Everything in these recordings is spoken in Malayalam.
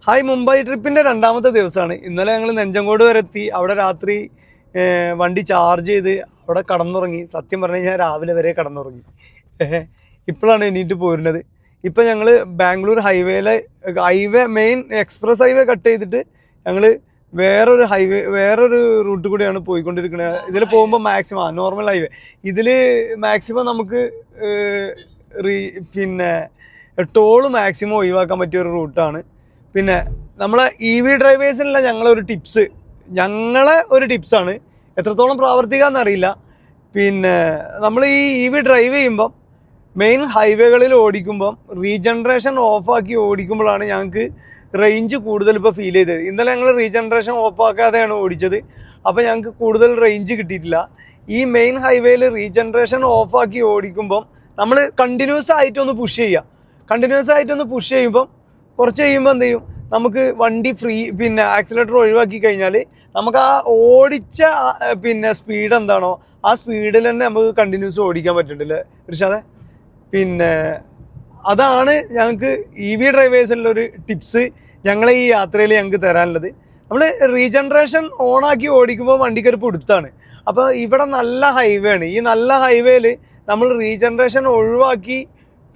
ഹായ്, മുംബൈ ട്രിപ്പിൻ്റെ രണ്ടാമത്തെ ദിവസമാണ്. ഇന്നലെ ഞങ്ങൾ നെഞ്ചങ്കോട് വരെ എത്തി. അവിടെ രാത്രി വണ്ടി ചാർജ് ചെയ്ത് അവിടെ കടന്നുറങ്ങി. സത്യം പറഞ്ഞു കഴിഞ്ഞാൽ രാവിലെ വരെ കടന്നുറങ്ങി. ഇപ്പോഴാണ് എണീറ്റ് പോരുന്നത്. ഇപ്പം ഞങ്ങൾ Bangalore main express highway cut ചെയ്തിട്ട് ഞങ്ങൾ വേറൊരു റൂട്ട് കൂടിയാണ് പോയിക്കൊണ്ടിരിക്കുന്നത്. ഇതിൽ പോകുമ്പോൾ മാക്സിമം നോർമൽ ഹൈവേ, ഇതിൽ മാക്സിമം നമുക്ക് പിന്നെ ടോള് മാക്സിമം ഒഴിവാക്കാൻ പറ്റിയ ഒരു റൂട്ടാണ്. പിന്നെ നമ്മളെ EV ഡ്രൈവേഴ്സിനുള്ള ഞങ്ങളെ ഒരു ടിപ്സാണ്. എത്രത്തോളം പ്രാവർത്തികമെന്നറിയില്ല. പിന്നെ നമ്മൾ ഈ EV ഡ്രൈവ് ചെയ്യുമ്പം മെയിൻ ഹൈവേകളിൽ ഓടിക്കുമ്പം റീജനറേഷൻ ഓഫാക്കി ഓടിക്കുമ്പോഴാണ് ഞങ്ങൾക്ക് റേഞ്ച് കൂടുതൽ ഇപ്പോൾ ഫീൽ ചെയ്തത്. ഇന്നലെ ഞങ്ങൾ റീജനറേഷൻ ഓഫാക്കാതെയാണ് ഓടിച്ചത്. അപ്പോൾ ഞങ്ങൾക്ക് കൂടുതൽ റേഞ്ച് കിട്ടിയിട്ടില്ല. ഈ മെയിൻ ഹൈവേയിൽ റീജനറേഷൻ ഓഫാക്കി ഓടിക്കുമ്പം നമ്മൾ കണ്ടിന്യൂസ് ആയിട്ടൊന്ന് പുഷ് ചെയ്യുമ്പം കുറച്ച് കഴിയുമ്പോൾ എന്ത് ചെയ്യും, നമുക്ക് വണ്ടി പിന്നെ ആക്സിലേറ്റർ ഒഴിവാക്കി കഴിഞ്ഞാൽ നമുക്ക് ആ ഓടിച്ച പിന്നെ സ്പീഡ് എന്താണോ ആ സ്പീഡിൽ തന്നെ നമുക്ക് കണ്ടിന്യൂസ് ഓടിക്കാൻ പറ്റുന്നുണ്ടല്ലേ ഋഷാദേ? പിന്നെ അതാണ് ഞങ്ങൾക്ക് EV ഡ്രൈവേഴ്സിനുള്ളൊരു ടിപ്സ് ഞങ്ങളെ ഈ യാത്രയിൽ ഞങ്ങൾക്ക് തരാനുള്ളത്. നമ്മൾ റീജനറേഷൻ ഓണാക്കി ഓടിക്കുമ്പോൾ വണ്ടിക്കൊരു പിടുത്താണ്. അപ്പോൾ ഇവിടെ നല്ല ഹൈവേ ആണ്. ഈ നല്ല ഹൈവേയിൽ നമ്മൾ റീജനറേഷൻ ഒഴിവാക്കി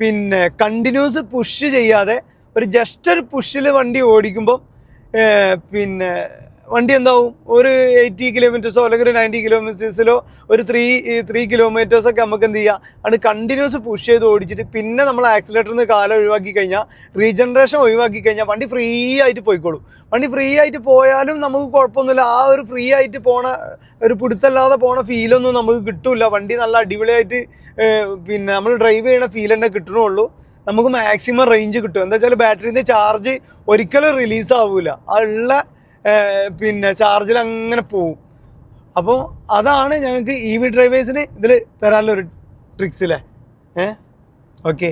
പിന്നെ കണ്ടിന്യൂസ് പുഷ് ചെയ്യാതെ ജസ്റ്റ് ഒരു പുഷിൽ വണ്ടി ഓടിക്കുമ്പോൾ പിന്നെ വണ്ടി എന്താവും, ഒരു 80 കിലോമീറ്റേഴ്സോ അല്ലെങ്കിൽ ഒരു 90 കിലോമീറ്റേഴ്സിലോ ഒരു 3 കിലോമീറ്റേഴ്സൊക്കെ നമുക്ക് എന്ത് ചെയ്യുക, അത് കണ്ടിന്യൂസ് പുഷ് ചെയ്ത് ഓടിച്ചിട്ട് പിന്നെ നമ്മൾ ആക്സിലേറ്ററിൽ നിന്ന് കാലം ഒഴിവാക്കി കഴിഞ്ഞാൽ, റീജനറേഷൻ ഒഴിവാക്കി കഴിഞ്ഞാൽ വണ്ടി ഫ്രീ ആയിട്ട് പോയിക്കോളും. വണ്ടി ഫ്രീ ആയിട്ട് പോയാലും നമുക്ക് കുഴപ്പമൊന്നുമില്ല. ആ ഒരു ഫ്രീ ആയിട്ട് ഒരു പിടുത്തല്ലാതെ പോണ ഫീലൊന്നും നമുക്ക് കിട്ടില്ല. വണ്ടി നല്ല അടിപൊളിയായിട്ട് പിന്നെ നമ്മൾ ഡ്രൈവ് ചെയ്യണ ഫീൽ തന്നെ കിട്ടണുള്ളൂ. നമുക്ക് മാക്സിമം റേഞ്ച് കിട്ടും. എന്താ വെച്ചാൽ ബാറ്ററിൻ്റെ ചാർജ് ഒരിക്കലും റിലീസ് ആവില്ല. ഉള്ള പിന്നെ ചാർജിൽ അങ്ങനെ പോവും. അപ്പോൾ അതാണ് ഞങ്ങൾക്ക് EV ഡ്രൈവേഴ്സിന് ഇതിൽ തരാനുള്ളൊരു ട്രിക്സ് അല്ലേ. ഓക്കെ.